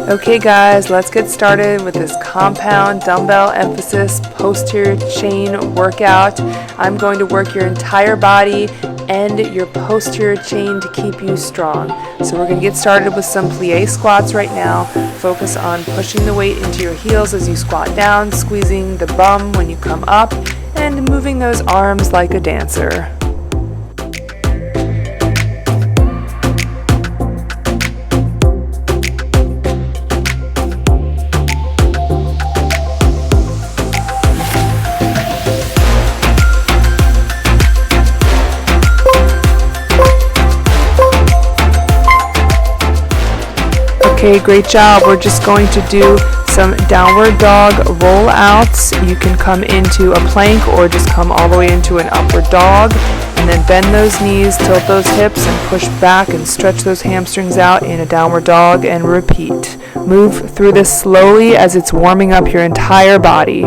Okay guys, let's get started with this compound dumbbell emphasis posterior chain workout. I'm going to work your entire body and your posterior chain to keep you strong. So we're going to get started with some plie squats right now. Focus on pushing the weight into your heels as you squat down, squeezing the bum when you come up, and moving those arms like a dancer. Okay, great job. We're just going to do some downward dog rollouts. You can come into a plank or just come all the way into an upward dog, and then bend those knees, tilt those hips, and push back and stretch those hamstrings out in a downward dog, and repeat. Move through this slowly as it's warming up your entire body.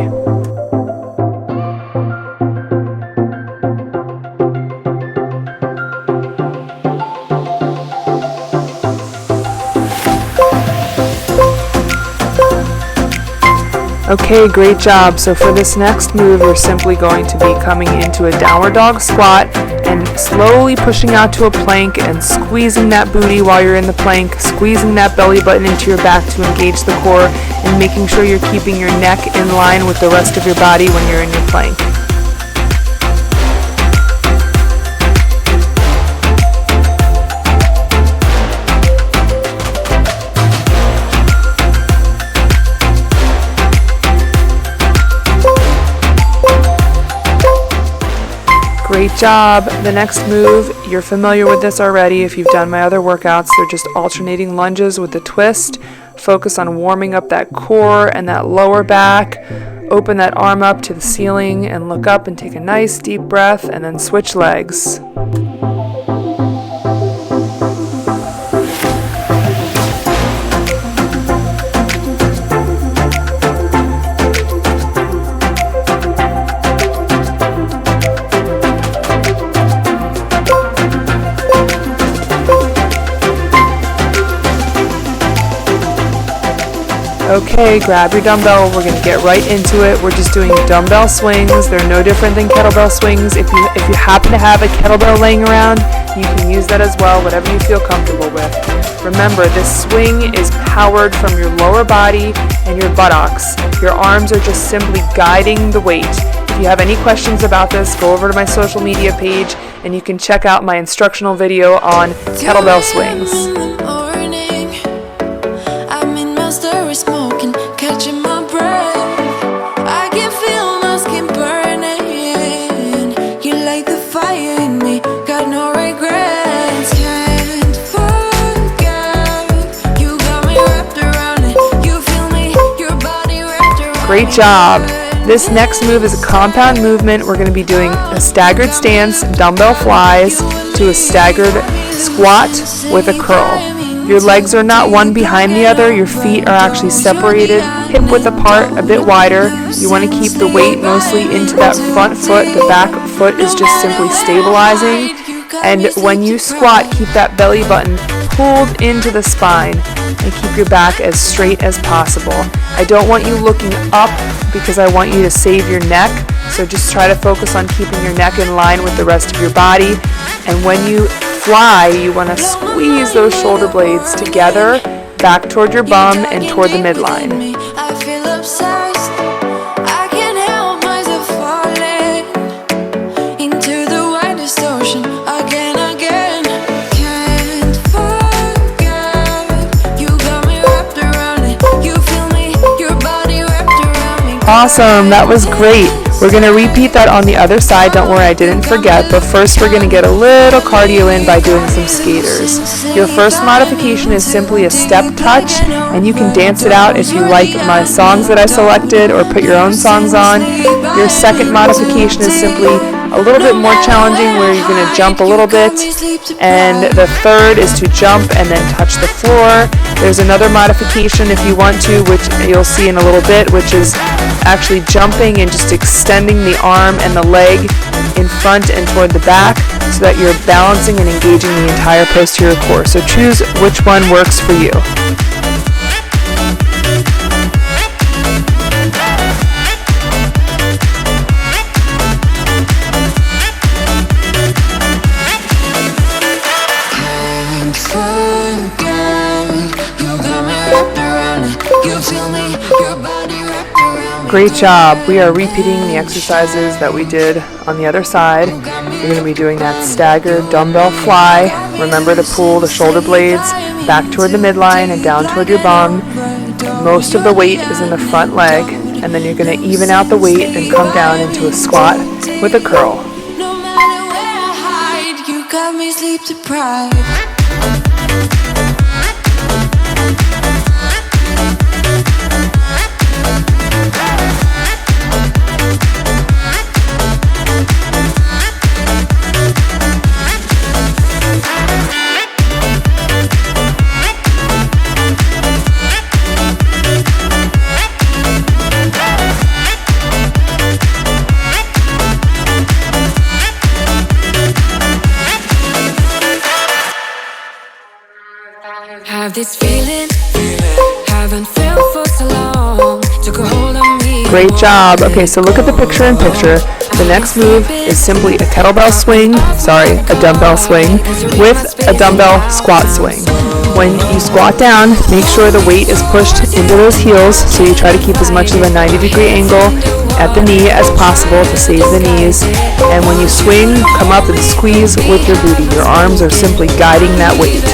Okay, great job. So for this next move, we're simply going to be coming into a downward dog squat and slowly pushing out to a plank and squeezing that booty while you're in the plank, squeezing that belly button into your back to engage the core, and making sure you're keeping your neck in line with the rest of your body when you're in your plank. Great job. The next move, you're familiar with this already if you've done my other workouts. They're just alternating lunges with a twist. Focus on warming up that core and that lower back. Open that arm up to the ceiling and look up and take a nice deep breath, and then switch legs. Okay, grab your dumbbell. We're going to get right into it. We're just doing dumbbell swings. They're no different than kettlebell swings. If you happen to have a kettlebell laying around, you can use that as well, whatever you feel comfortable with. Remember, this swing is powered from your lower body and your buttocks. Your arms are just simply guiding the weight. If you have any questions about this, go over to my social media page and you can check out my instructional video on kettlebell swings. Catching my breath, I can feel my skin burning. You light the fire in me, got no regrets. Can't forget, you got me wrapped around it. You feel me, your body wrapped around. Great job. This next move is a compound movement. We're going to be doing a staggered stance, dumbbell flies, to a staggered squat with a curl. Your legs are not one behind the other. Your feet are actually separated, hip width apart, a bit wider. You want to keep the weight mostly into that front foot. The back foot is just simply stabilizing. And when you squat, keep that belly button pulled into the spine and keep your back as straight as possible. I don't want you looking up because I want you to save your neck. So just try to focus on keeping your neck in line with the rest of your body. And when you fly, you want to squeeze those shoulder blades together back toward your bum and toward the midline. I feel obsessed, I can't help myself falling into the widest ocean again. Can't forget, you got me wrapped around it. You feel me, your body wrapped around me. Awesome, that was great. We're going to repeat that on the other side. Don't worry, I didn't forget. But first, we're going to get a little cardio in by doing some skaters. Your first modification is simply a step touch, and you can dance it out if you like my songs that I selected or put your own songs on. Your second modification is simply a little bit more challenging, where you're going to jump a little bit. And the third is to jump and then touch the floor. There's another modification if you want to, which you'll see in a little bit, which is actually jumping and just extending the arm and the leg in front and toward the back so that you're balancing and engaging the entire posterior core. So choose which one works for you. You feel me, your body wrapped around me. Great job. We are repeating the exercises that we did on the other side. You're going to be doing that staggered dumbbell fly. Remember to pull the shoulder blades back toward the midline and down toward your bum. Most of the weight is in the front leg, and then you're going to even out the weight and come down into a squat with a curl. No matter where I hide, you got me sleep deprived. Have this feeling, haven't felt for so long. Took a hold on me. Great job. Okay, so look at the picture in picture. The next move is simply a dumbbell swing with a dumbbell squat swing. When you squat down, make sure the weight is pushed into those heels, so you try to keep as much of a 90-degree angle at the knee as possible to save the knees. And when you swing, come up and squeeze with your booty. Your arms are simply guiding that weight.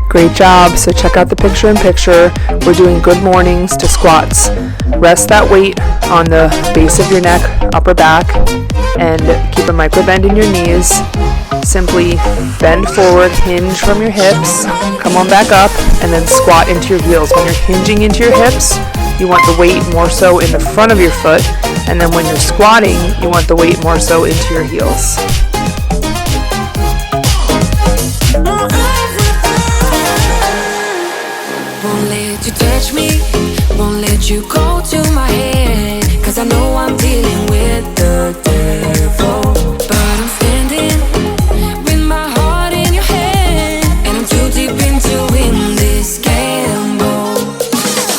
Great job. So check out the picture in picture. We're doing good mornings to squats. Rest that weight on the base of your neck, upper back, and keep a micro bend in your knees. Simply bend forward, hinge from your hips, come on back up, and then squat into your heels. When you're hinging into your hips, you want the weight more so in the front of your foot, and then when you're squatting, you want the weight more so into your heels. Won't let you touch me, won't let you go to my head, 'cause I know I'm dealing with the devil. But I'm standing with my heart in your hand, and I'm too deep into win this gamble.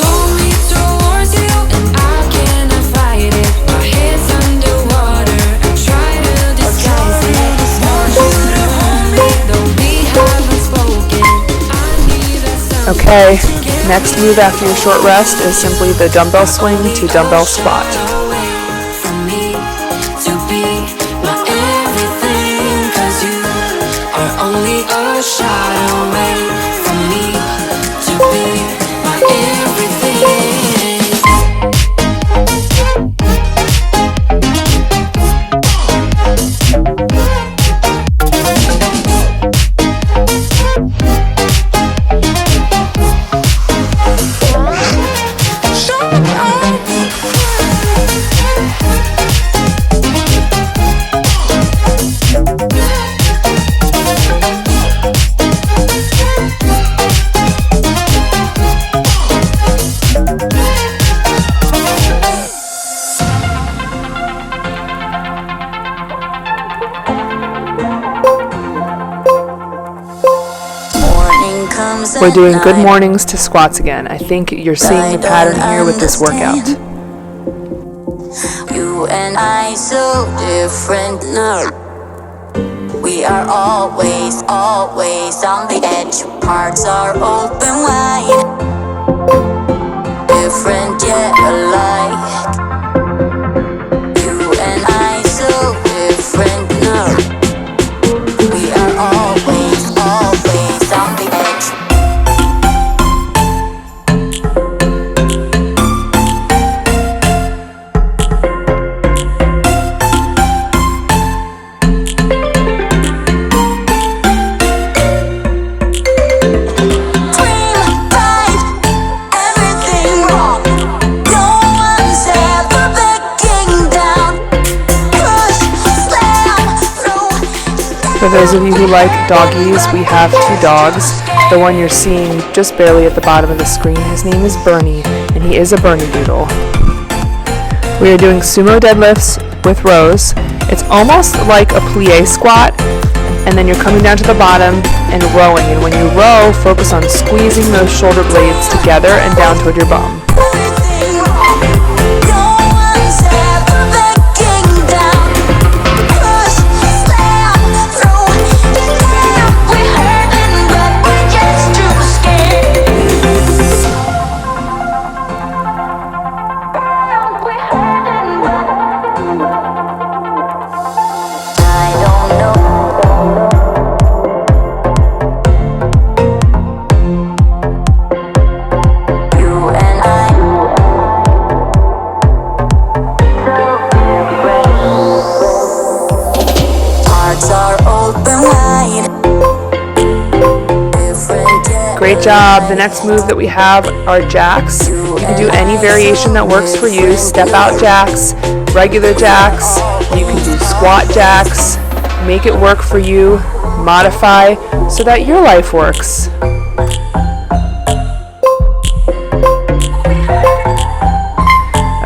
Pull me towards you, and I cannot fight it. My head's underwater, I try to disguise it. Want you to hold me, though we haven't spoken. I need that sound. Okay, next move after your short rest is simply the dumbbell swing to dumbbell squat. We're doing good mornings to squats again. I think you're seeing the pattern here with this workout. You and I so different now. We are always on the edge. Hearts are open wide. Different yet alike. You and I so different now. We are always on the edge. Dream tight, everything wrong. Don't For those of you who like doggies, we have 2 dogs. The one you're seeing just barely at the bottom of the screen, his name is Bernie, and he is a Bernedoodle. We are doing sumo deadlifts with rows. It's almost like a plie squat, and then you're coming down to the bottom and rowing. And when you row, focus on squeezing those shoulder blades together and down toward your bum. Great job. The next move that we have are jacks. You can do any variation that works for you. Step out jacks, regular jacks. You can do squat jacks. Make it work for you. Modify so that your life works.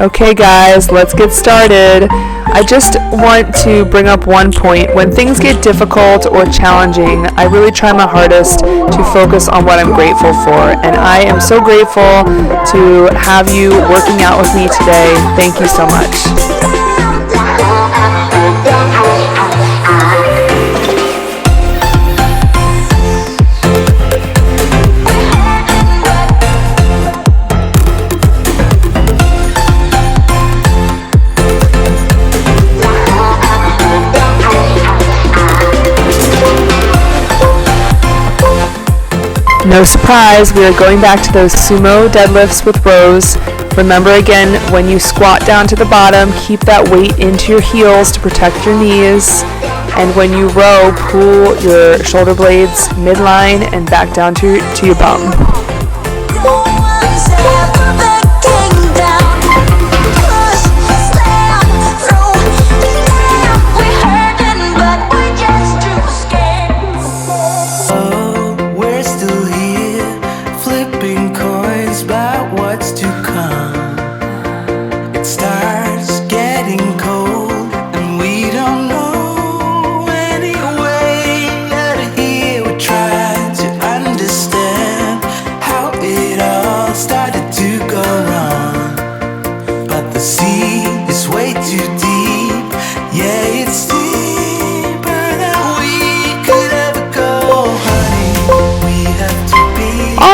Okay guys, let's get started. I just want to bring up one point. When things get difficult or challenging, I really try my hardest to focus on what I'm grateful for. And I am so grateful to have you working out with me today. Thank you so much. No surprise, we are going back to those sumo deadlifts with rows. Remember again, when you squat down to the bottom, keep that weight into your heels to protect your knees. And when you row, pull your shoulder blades midline and back down to your bum.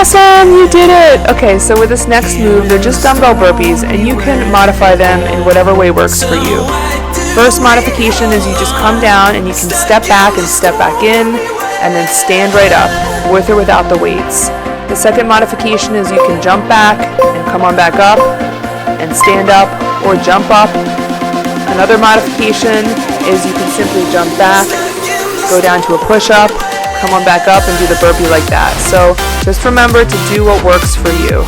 Awesome, you did it! Okay, so with this next move, they're just dumbbell burpees, and you can modify them in whatever way works for you. First modification is you just come down and you can step back and step back in, and then stand right up, with or without the weights. The second modification is you can jump back and come on back up, and stand up or jump up. Another modification is you can simply jump back, go down to a push-up, come on back up and do the burpee like that. So just remember to do what works for you.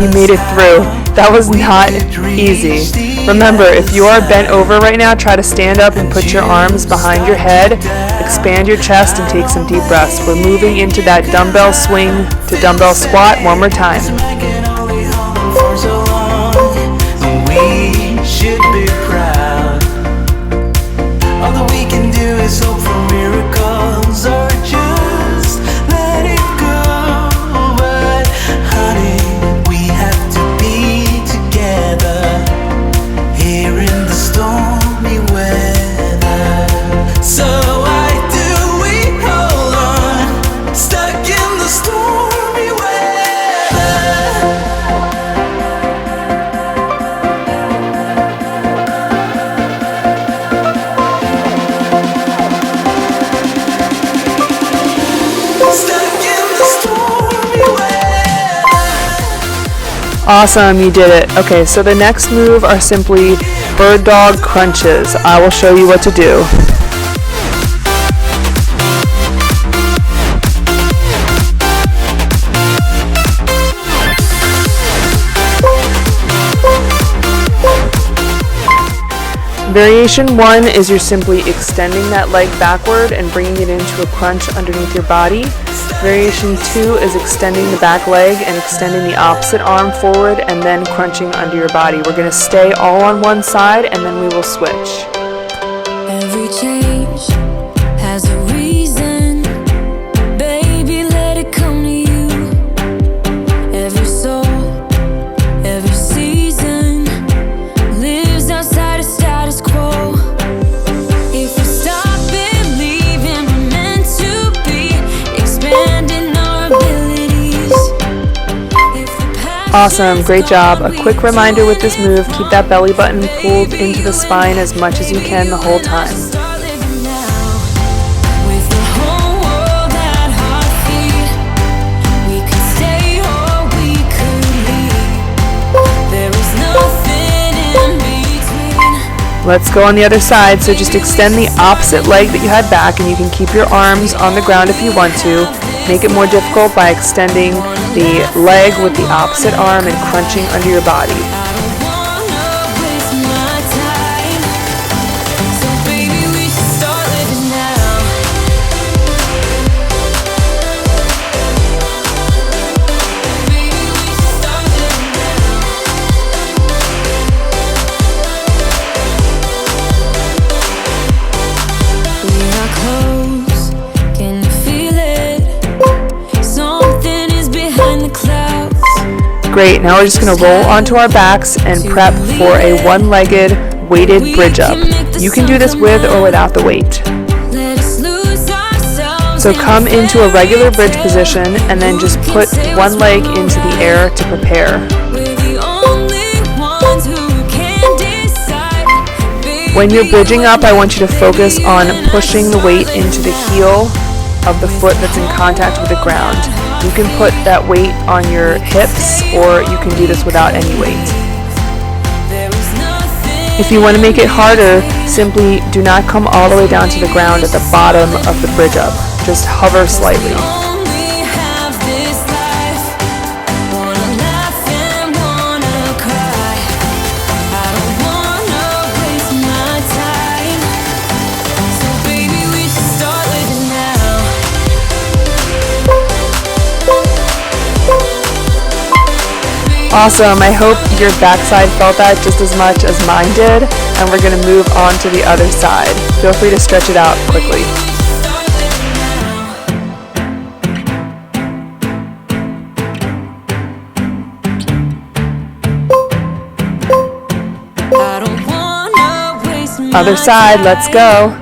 You made it through. That was not easy. Remember, if you are bent over right now, try to stand up and put your arms behind your head, expand your chest, and take some deep breaths. We're moving into that dumbbell swing to dumbbell squat one more time. We should be proud. All that we can do is hope for miracles or just let it go. But honey, Awesome, you did it. Okay, so the next move are simply bird dog crunches. I will show you what to do. Variation 1 is you're simply extending that leg backward and bringing it into a crunch underneath your body. Variation 2 is extending the back leg and extending the opposite arm forward and then crunching under your body. We're going to stay all on one side and then we will switch. Every change has a reason. Baby, let it come to you. Every soul, every season lives outside of status quo. If we stop believing we're meant to be, expanding our abilities. Awesome, great job. A quick reminder with this move, keep that belly button pulled into the spine as much as you can the whole time. Let's go on the other side, so just extend the opposite leg that you had back and you can keep your arms on the ground if you want to. Make it more difficult by extending the leg with the opposite arm and crunching under your body. Great, now we're just going to roll onto our backs and prep for a one-legged weighted bridge up. You can do this with or without the weight. So come into a regular bridge position and then just put one leg into the air to prepare. When you're bridging up, I want you to focus on pushing the weight into the heel of the foot that's in contact with the ground. You can put that weight on your hips, or you can do this without any weight. If you want to make it harder, simply do not come all the way down to the ground at the bottom of the bridge up. Just hover slightly. Awesome, I hope your backside felt that just as much as mine did, and we're going to move on to the other side. Feel free to stretch it out quickly. Other side, let's go.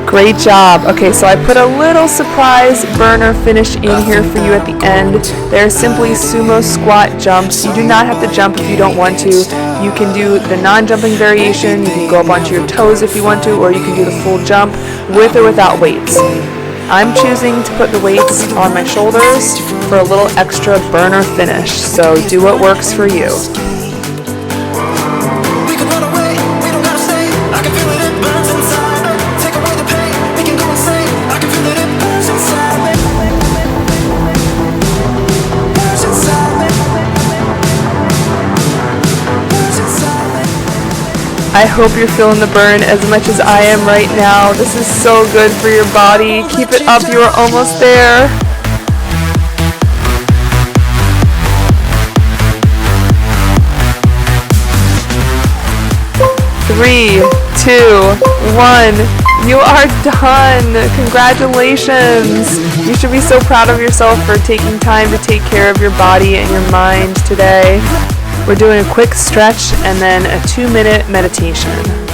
Great job. Okay, so I put a little surprise burner finish in here for you at the end. They're simply sumo squat jumps. You do not have to jump if you don't want to. You can do the non-jumping variation. You can go up onto your toes if you want to, or you can do the full jump with or without weights. I'm choosing to put the weights on my shoulders for a little extra burner finish, so do what works for you. I hope you're feeling the burn as much as I am right now. This is so good for your body. Keep it up, you are almost there. For 3, 2, 1. You are done. Congratulations. You should be so proud of yourself for taking time to take care of your body and your mind today. We're doing a quick stretch and then a 2-minute meditation.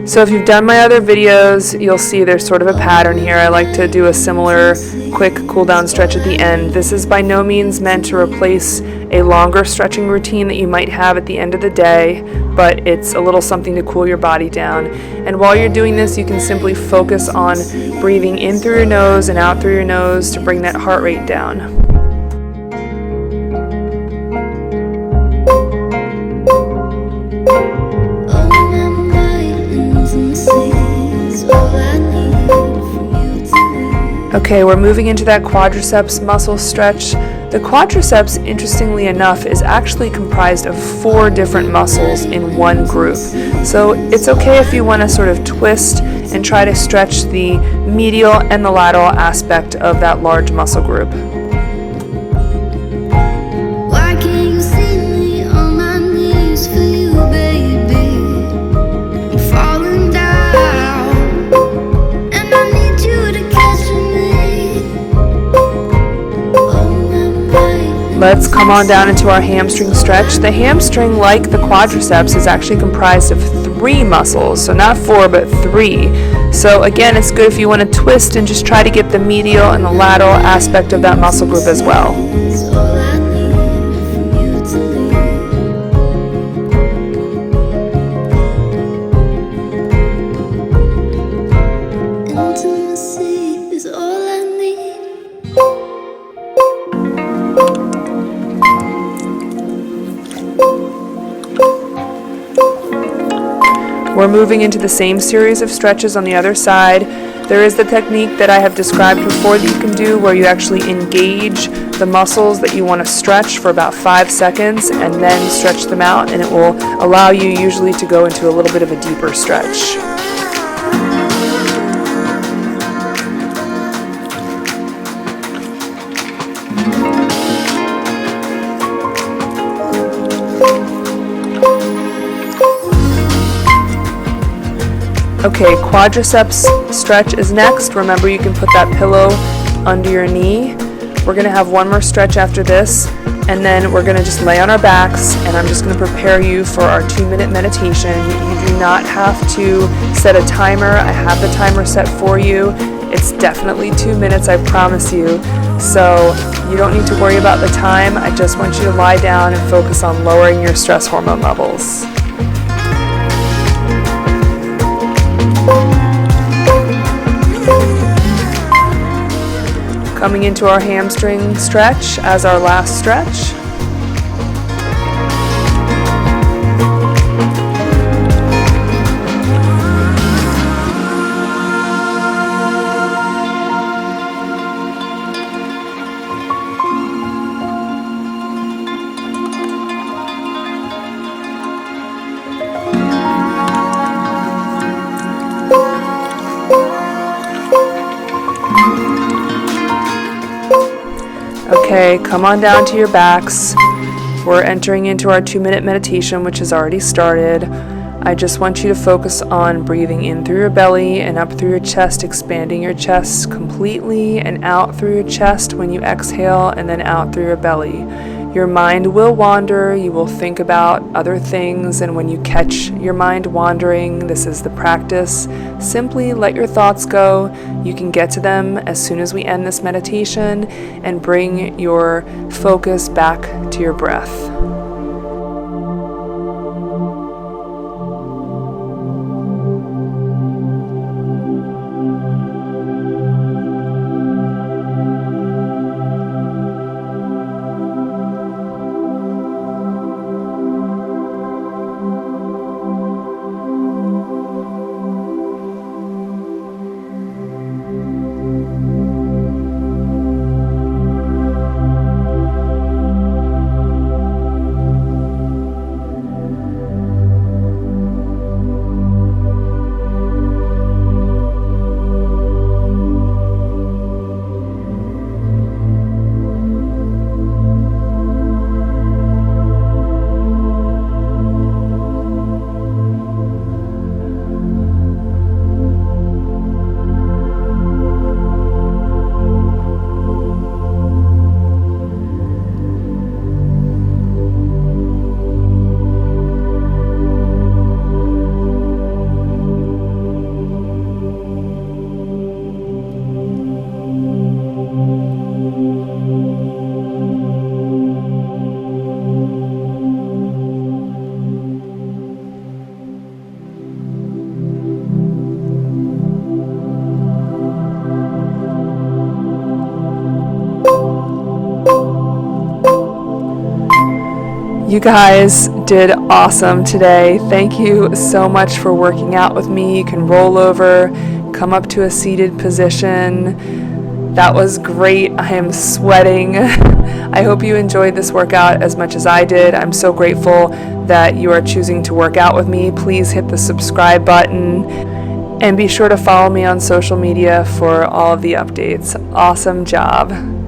So if you've done my other videos, you'll see there's sort of a pattern here. I like to do a similar quick cool down stretch at the end. This is by no means meant to replace a longer stretching routine that you might have at the end of the day, but it's a little something to cool your body down. And while you're doing this, you can simply focus on breathing in through your nose and out through your nose to bring that heart rate down. Okay, we're moving into that quadriceps muscle stretch. The quadriceps, interestingly enough, is actually comprised of 4 different muscles in one group. So it's okay if you want to sort of twist and try to stretch the medial and the lateral aspect of that large muscle group. Why can't you see me on my knees for you, baby? I'm falling down, and I need you to catch me. Let's come on down into our hamstring stretch. The hamstring, like the quadriceps, is actually comprised of 3 muscles. So not 4, but 3. So again, it's good if you want to twist and just try to get the medial and the lateral aspect of that muscle group as well. We're moving into the same series of stretches on the other side. There is the technique that I have described before that you can do where you actually engage the muscles that you want to stretch for about 5 seconds and then stretch them out, and it will allow you usually to go into a little bit of a deeper stretch. Okay, quadriceps stretch is next. Remember, you can put that pillow under your knee. We're going to have one more stretch after this, and then we're going to just lay on our backs, and I'm just going to prepare you for our 2-minute meditation. You do not have to set a timer. I have the timer set for you. It's definitely 2 minutes, I promise you. So you don't need to worry about the time. I just want you to lie down and focus on lowering your stress hormone levels. Coming into our hamstring stretch as our last stretch. Okay, come on down to your backs. We're entering into our 2-minute meditation, which has already started. I just want you to focus on breathing in through your belly and up through your chest, expanding your chest completely, and out through your chest when you exhale, and then out through your belly. Your mind will wander, you will think about other things, and when you catch your mind wandering, this is the practice. Simply let your thoughts go. You can get to them as soon as we end this meditation, and bring your focus back to your breath. You guys did awesome today. Thank you so much for working out with me. You can roll over, come up to a seated position. That was great. I am sweating. I hope you enjoyed this workout as much as I did. I'm so grateful that you are choosing to work out with me. Please hit the subscribe button and be sure to follow me on social media for all of the updates. Awesome job.